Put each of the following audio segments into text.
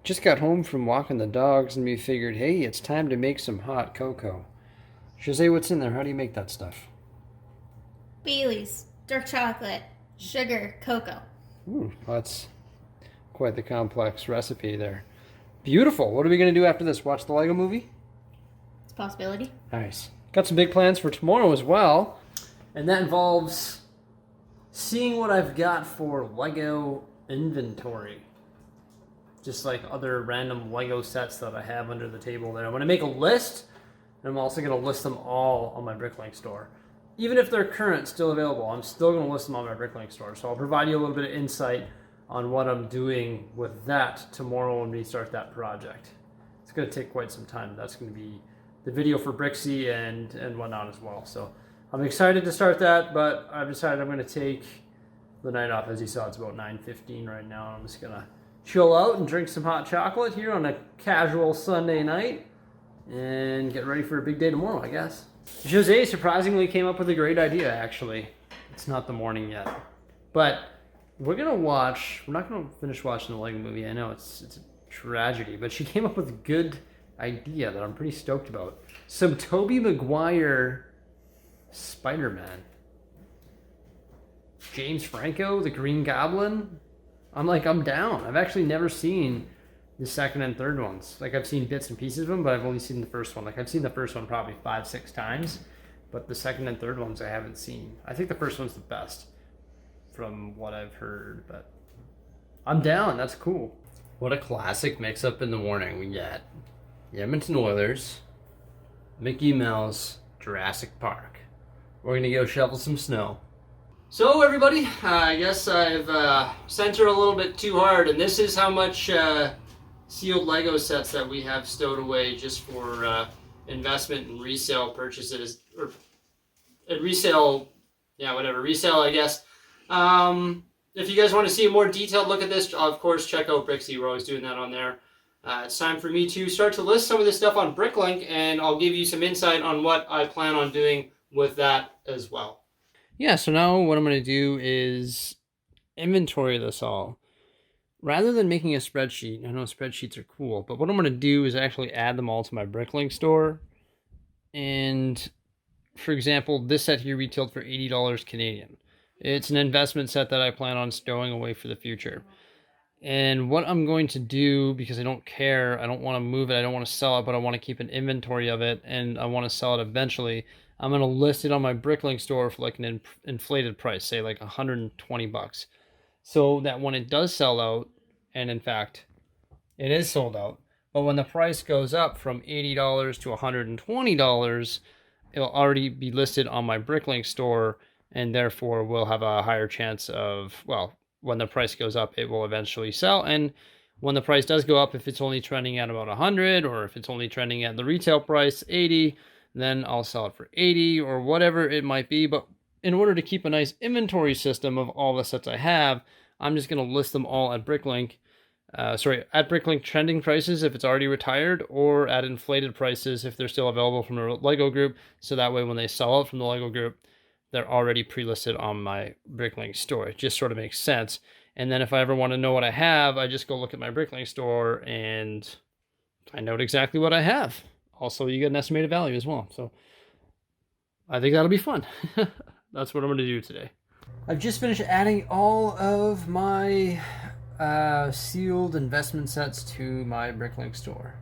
Just got home from walking the dogs and we figured, hey, it's time to make some hot cocoa. Jose, what's in there? How do you make that stuff? Bailey's, dark chocolate, sugar, cocoa. Ooh, that's quite the complex recipe there. Beautiful. What are we going to do after this? Watch the Lego movie? It's a possibility. Nice. Got some big plans for tomorrow as well. And that involves seeing what I've got for Lego inventory. Just like other random Lego sets that I have under the table there. I'm going to make a list, and I'm also going to list them all on my Bricklink store. Even if they're current, still available, I'm still going to list them on my Bricklink store. So I'll provide you a little bit of insight on what I'm doing with that tomorrow when we start that project. It's going to take quite some time. That's going to be the video for Bricksie and whatnot as well. So I'm excited to start that, but I've decided I'm going to take the night off. As you saw, it's about 9:15 right now. I'm just going to chill out and drink some hot chocolate here on a casual Sunday night and get ready for a big day tomorrow, I guess. Jose surprisingly came up with a great idea, actually. It's not the morning yet. But we're not going to finish watching the Lego movie. I know it's a tragedy, but she came up with a good idea that I'm pretty stoked about. Some Tobey Maguire Spider-Man. James Franco, the Green Goblin. I'm down. I've actually never seen the second and third ones. Like, I've seen bits and pieces of them, but I've only seen the first one. Like, I've seen the first one probably 5-6 times, but the second and third ones I haven't seen. I think the first one's the best from what I've heard, but I'm down. That's cool. What a classic mix-up in the morning. We got the Edmonton Oilers, Mickey Mouse, Jurassic Park. We're going to go shovel some snow. So everybody, I guess I've centered a little bit too hard, and this is how much sealed Lego sets that we have stowed away just for investment and resale purchases, or resale, resale, I guess. If you guys want to see a more detailed look at this, of course, check out Bricksie. We're always doing that on there. It's time for me to start to list some of this stuff on Bricklink, and I'll give you some insight on what I plan on doing with that as well. Yeah, so now what I'm going to do is inventory this all. Rather than making a spreadsheet, I know spreadsheets are cool, but what I'm going to do is actually add them all to my Bricklink store. And, for example, this set here retailed for $80 Canadian. It's an investment set that I plan on stowing away for the future. And what I'm going to do, because I don't care, I don't want to move it, I don't want to sell it, but I want to keep an inventory of it, and I want to sell it eventually, I'm going to list it on my Bricklink store for like an inflated price, say like $120. So that when it does sell out, and in fact, it is sold out, but when the price goes up from $80 to $120, it'll already be listed on my Bricklink store, and therefore will have a higher chance of, well, when the price goes up, it will eventually sell. And when the price does go up, if it's only trending at about 100, or if it's only trending at the retail price 80, then I'll sell it for 80 or whatever it might be. But in order to keep a nice inventory system of all the sets I have, I'm just going to list them all at Bricklink. At Bricklink trending prices if it's already retired, or at inflated prices if they're still available from the Lego group. So that way when they sell out from the Lego group, they're already pre-listed on my Bricklink store. It just sort of makes sense. And then if I ever want to know what I have, I just go look at my Bricklink store and I know exactly what I have. Also, you get an estimated value as well. So I think that'll be fun. That's what I'm going to do today. I've just finished adding all of my sealed investment sets to my Bricklink store.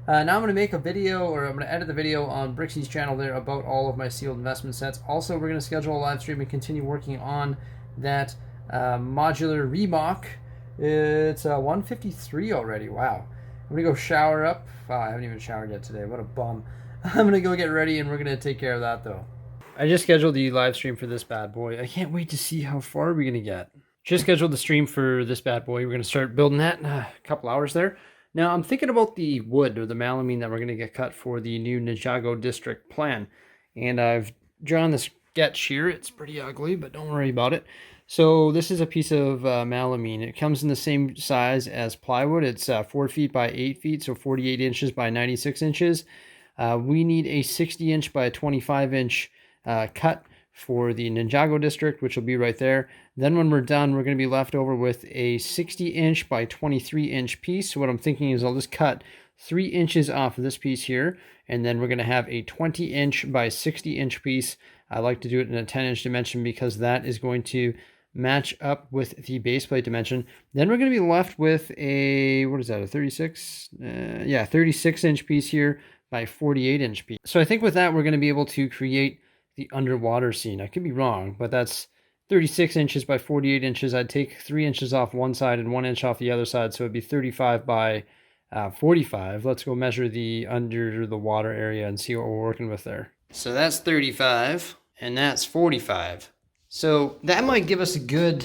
Now I'm going to make a video, or I'm going to edit the video on Bricksie's channel there about all of my sealed investment sets. Also, we're going to schedule a live stream and continue working on that modular MOC. It's 1:53 already. Wow. I'm going to go shower up. Wow, I haven't even showered yet today. What a bum. I'm going to go get ready, and we're going to take care of that, though. I just scheduled the live stream for this bad boy. I can't wait to see how far we're going to get. Just scheduled the stream for this bad boy. We're going to start building that in a couple hours there. Now, I'm thinking about the wood, or the melamine, that we're going to get cut for the new Ninjago district plan. And I've drawn this sketch here. It's pretty ugly, but don't worry about it. So this is a piece of melamine. It comes in the same size as plywood. It's 4 feet by 8 feet, so 48 inches by 96 inches. We need a 60-inch by 25-inch cut for the Ninjago district, which will be right there. Then when we're done, we're going to be left over with a 60-inch by 23-inch piece. So what I'm thinking is I'll just cut 3 inches off of this piece here, and then we're going to have a 20-inch by 60-inch piece. I like to do it in a 10-inch dimension because that is going to match up with the base plate dimension. Then we're going to be left with a, what is that, a 36? 36-inch piece here by 48-inch piece. So I think with that, we're going to be able to create the underwater scene. I could be wrong, but that's 36 inches by 48 inches. I'd take 3 inches off one side and 1 inch off the other side, so it'd be 35 by 45. Let's go measure the under the water area and see what we're working with there. So that's 35, and that's 45. So that might give us a good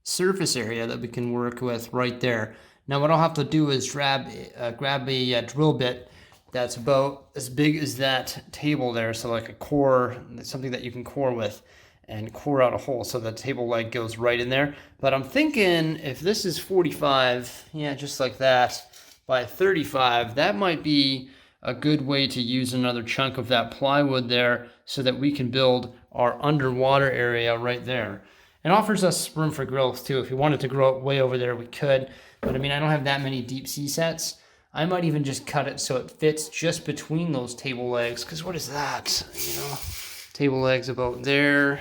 surface area that we can work with right there. Now what I'll have to do is grab a drill bit that's about as big as that table there, so like a core, something that you can core with, and core out a hole so the table leg goes right in there. But I'm thinking if this is 45, yeah, just like that, by 35, that might be a good way to use another chunk of that plywood there so that we can build our underwater area right there. It offers us room for growth too. If we wanted to grow it way over there, we could. But I mean, I don't have that many deep sea sets. I might even just cut it so it fits just between those table legs. Because what is that? You know, table legs about there.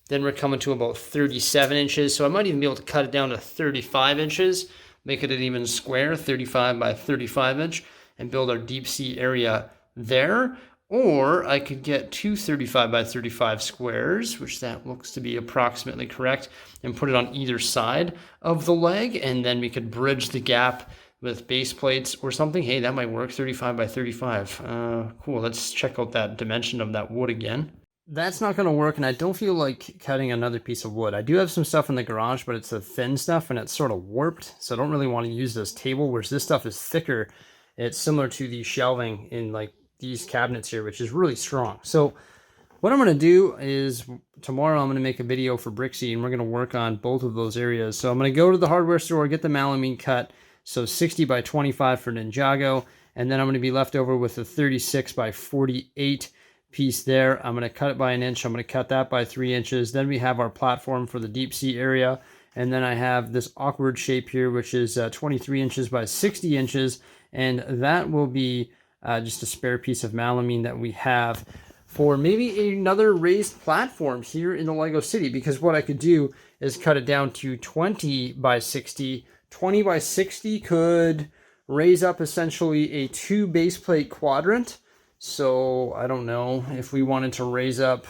Then we're coming to about 37 inches. So I might even be able to cut it down to 35 inches. Make it an even square, 35 by 35 inch. And build our deep sea area there. Or I could get two 35 by 35 squares, which that looks to be approximately correct, and put it on either side of the leg. And then we could bridge the gap with base plates or something. Hey, that might work, 35 by 35. Cool, let's check out that dimension of that wood again. That's not going to work, and I don't feel like cutting another piece of wood. I do have some stuff in the garage, but it's the thin stuff, and it's sort of warped, so I don't really want to use this table, whereas this stuff is thicker. It's similar to the shelving in like these cabinets here, which is really strong. So what I'm going to do is tomorrow I'm going to make a video for Bricksie, and we're going to work on both of those areas. So I'm going to go to the hardware store, get the melamine cut, so 60 by 25 for Ninjago, and then I'm going to be left over with a 36 by 48 piece there. I'm going to cut it by 1 inch. I'm going to cut that by 3 inches. Then we have our platform for the deep sea area, and then I have this awkward shape here, which is 23 inches by 60 inches, and that will be just a spare piece of melamine that we have for maybe another raised platform here in the Lego City, because what I could do is cut it down to 20 by 60. 20 by 60 could raise up essentially a 2 base plate quadrant. So I don't know if we wanted to raise up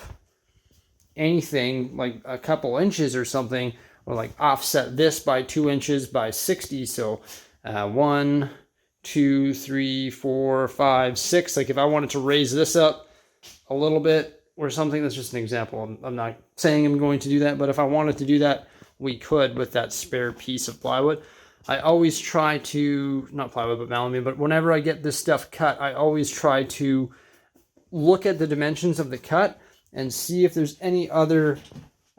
anything like a couple inches or something, or like offset this by 2 inches by 60. So 1, 2, 3, 4, 5, 6. Like if I wanted to raise this up a little bit or something, that's just an example. I'm not saying I'm going to do that, but if I wanted to do that, we could with that spare piece of plywood. I always try to, not plywood, but melamine, but whenever I get this stuff cut, I always try to look at the dimensions of the cut and see if there's any other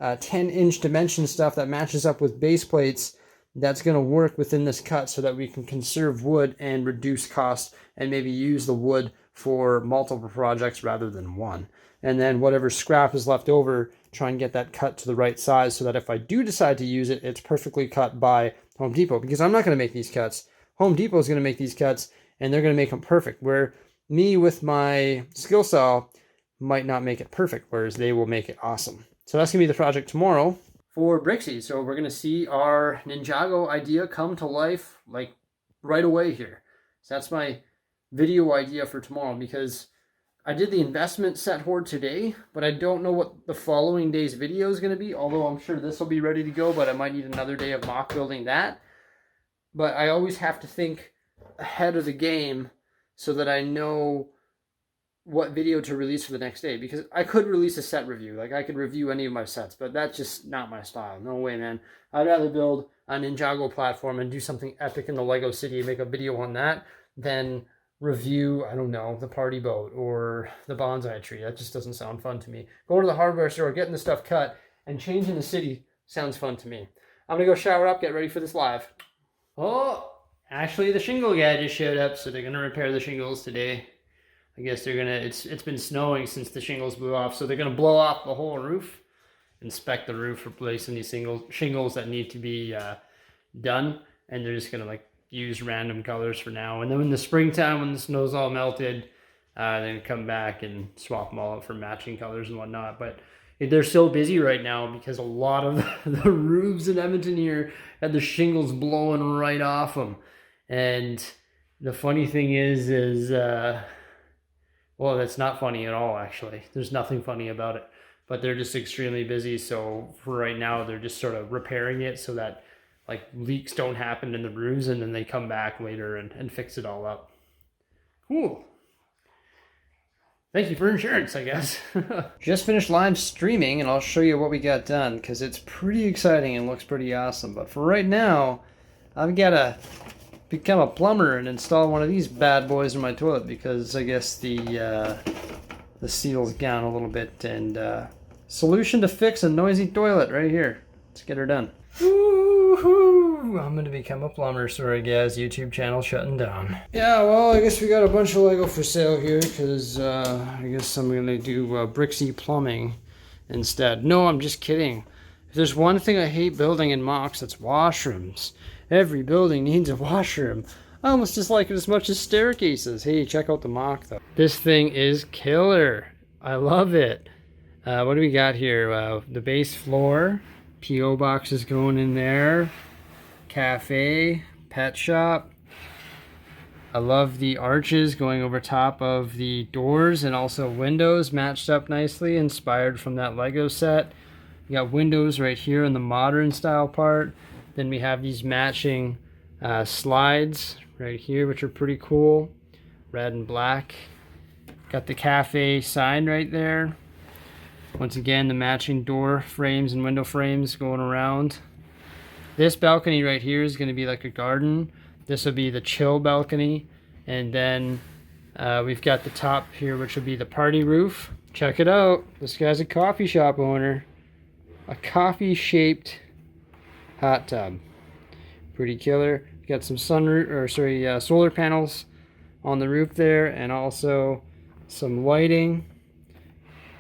10-inch dimension stuff that matches up with base plates that's going to work within this cut so that we can conserve wood and reduce cost and maybe use the wood for multiple projects rather than one. And then whatever scrap is left over, try and get that cut to the right size so that if I do decide to use it, it's perfectly cut by Home Depot, because I'm not going to make these cuts. Home Depot is going to make these cuts, and they're going to make them perfect, where me with my skill saw might not make it perfect, whereas they will make it awesome. So that's going to be the project tomorrow for Bricksie. So we're going to see our Ninjago idea come to life like right away here. So that's my video idea for tomorrow, because I did the investment set hoard today, but I don't know what the following day's video is going to be, although I'm sure this will be ready to go, but I might need another day of mock building that. But I always have to think ahead of the game so that I know what video to release for the next day, because I could release a set review. Like I could review any of my sets, but that's just not my style. No way, man. I'd rather build a Ninjago platform and do something epic in the Lego City and make a video on that than review, I don't know, the party boat or the bonsai tree. That just doesn't sound fun to me. Going to the hardware store, getting the stuff cut, and changing the city sounds fun to me. I'm going to go shower up, get ready for this live. Oh, actually the shingle guy just showed up, so they're going to repair the shingles today. I guess they're gonna, it's been snowing since the shingles blew off, so they're gonna blow off the whole roof, inspect the roof, replacing these shingles that need to be done, and they're just gonna like use random colors for now. And then in the springtime, when the snow's all melted, then come back and swap them all out for matching colors and whatnot. But they're so busy right now because a lot of the roofs in Edmonton here had the shingles blowing right off them. And the funny thing is well, that's not funny at all, actually. There's nothing funny about it. But they're just extremely busy. So for right now, they're just sort of repairing it so that like leaks don't happen in the roofs, and then they come back later and fix it all up. Cool. Thank you for insurance, I guess. Just finished live streaming, and I'll show you what we got done, because it's pretty exciting and looks pretty awesome. But for right now, I've got to become a plumber and install one of these bad boys in my toilet, because I guess the seal's gone a little bit. And solution to fix a noisy toilet right here. Let's get her done. Woohoo! I'm gonna become a plumber. Sorry guys, YouTube channel shutting down. Yeah, well, I guess we got a bunch of Lego for sale here, because I guess I'm gonna do Bricksie plumbing instead. No, I'm just kidding. If there's one thing I hate building in MOCs, it's washrooms. Every building needs a washroom. I almost dislike it as much as staircases. Hey, check out the MOC though. This thing is killer. I love it. What do we got here? The base floor. P.O. box is going in there. Cafe, pet shop. I love the arches going over top of the doors, and also windows matched up nicely, inspired from that Lego set. We got windows right here in the modern style part. Then we have these matching slides right here, which are pretty cool. Red and black. Got the cafe sign right there. Once again, the matching door frames and window frames going around. This balcony right here is going to be like a garden. This will be the chill balcony. And then we've got the top here, which will be the party roof. Check it out. This guy's a coffee shop owner. A coffee-shaped hot tub. Pretty killer. Got some solar panels on the roof there, and also some lighting.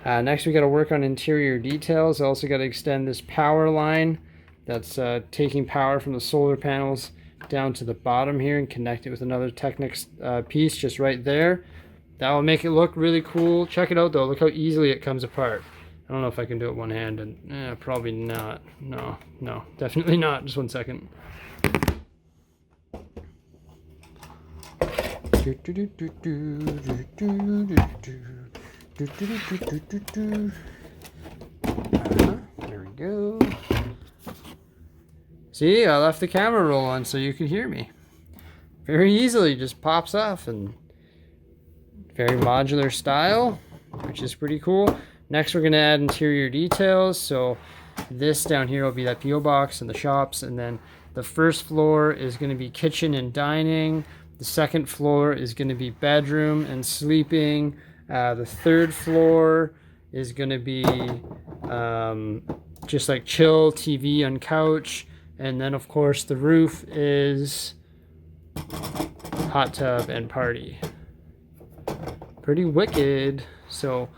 Next we got to work on interior details. Also got to extend this power line that's taking power from the solar panels down to the bottom here and connect it with another Technics piece just right there. That will make it look really cool. Check it out though, look how easily it comes apart. I don't know if I can do it one-handed. Probably not. No, definitely not. Just 1 second. There we go. See, I left the camera roll on so you could hear me. Very easily, just pops off, and very modular style, which is pretty cool. Next, we're going to add interior details. So this down here will be that P.O. box and the shops, and then the first floor is going to be kitchen and dining. The second floor is going to be bedroom and sleeping. The third floor is going to be just like chill TV on couch. And then, of course, the roof is hot tub and party. Pretty wicked. So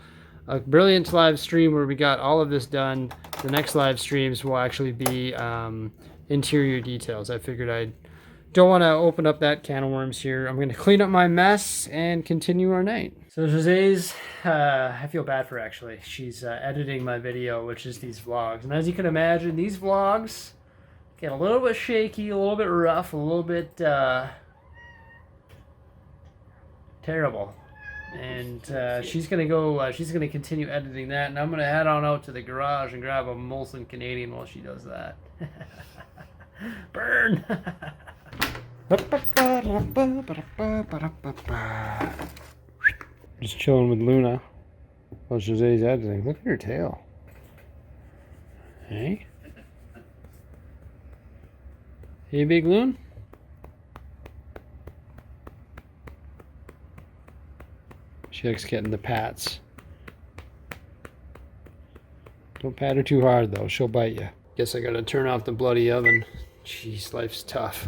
a brilliant live stream where we got all of this done. The next live streams will actually be interior details. I figured I don't want to open up that can of worms here. I'm going to clean up my mess and continue our night. So Jose's, I feel bad for her actually. She's editing my video, which is these vlogs. And as you can imagine, these vlogs get a little bit shaky, a little bit rough, a little bit terrible. And she's going to go, she's going to continue editing that. And I'm going to head on out to the garage and grab a Molson Canadian while she does that. Burn! Just chilling with Luna while Jose's editing. Look at her tail. Hey? Hey, Big Loon? She likes getting the pats. Don't pat her too hard, though. She'll bite you. Guess I gotta turn off the bloody oven. Jeez, life's tough.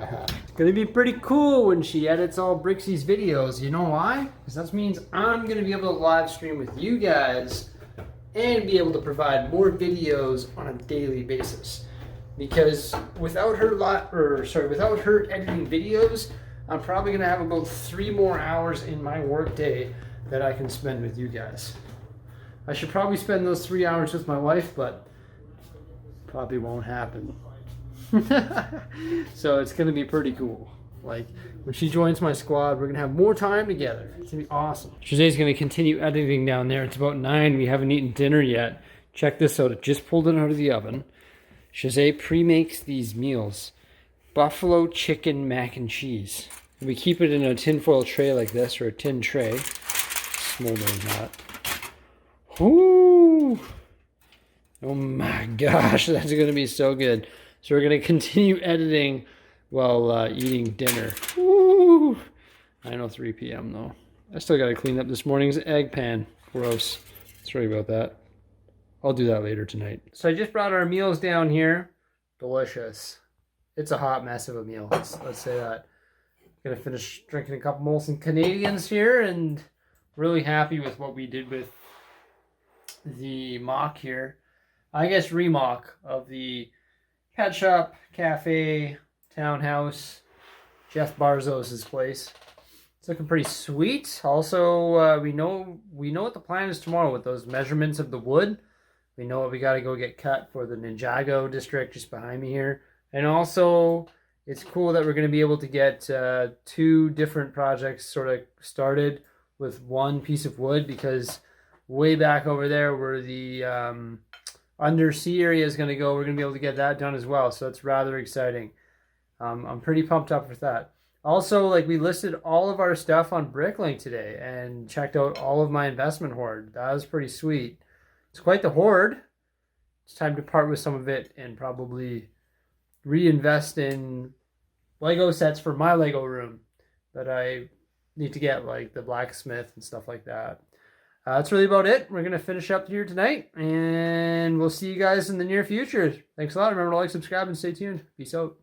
It's gonna be pretty cool when she edits all Brixie's videos. You know why? Because that means I'm gonna be able to live stream with you guys and be able to provide more videos on a daily basis. Because without her without her editing videos, I'm probably gonna have about 3 more hours in my workday that I can spend with you guys. I should probably spend those 3 hours with my wife, but probably won't happen. So it's gonna be pretty cool. Like when she joins my squad, we're gonna have more time together. It's gonna be awesome. Jose's gonna continue editing down there. It's about 9. We haven't eaten dinner yet. Check this out. It just pulled it out of the oven. Jose pre-makes these meals. Buffalo chicken mac and cheese. We keep it in a tinfoil tray like this, or a tin tray. Smoldering hot. Ooh. Oh my gosh, that's gonna be so good. So we're gonna continue editing while eating dinner. Ooh. I know 3 p.m. though. I still gotta clean up this morning's egg pan. Gross. Sorry about that. I'll do that later tonight. So I just brought our meals down here. Delicious. It's a hot mess of a meal. Let's say that. Gonna finish drinking a couple Molson Canadians here, and really happy with what we did with the MOC here. I guess remock of the pet shop, cafe, townhouse, Jeff Barzos' place. It's looking pretty sweet. Also, we know what the plan is tomorrow with those measurements of the wood. We know what we got to go get cut for the Ninjago district just behind me here. And also, it's cool that we're going to be able to get 2 different projects sort of started with 1 piece of wood, because way back over there where the undersea area is going to go, we're going to be able to get that done as well. So it's rather exciting. I'm pretty pumped up with that. Also, like, we listed all of our stuff on Bricklink today and checked out all of my investment hoard. That was pretty sweet. It's quite the hoard. It's time to part with some of it and probably reinvest in Lego sets for my Lego room that I need to get, like the blacksmith and stuff like that. That's really about it. We're going to finish up here tonight, and we'll see you guys in the near future. Thanks a lot. Remember to like, subscribe, and stay tuned. Peace out.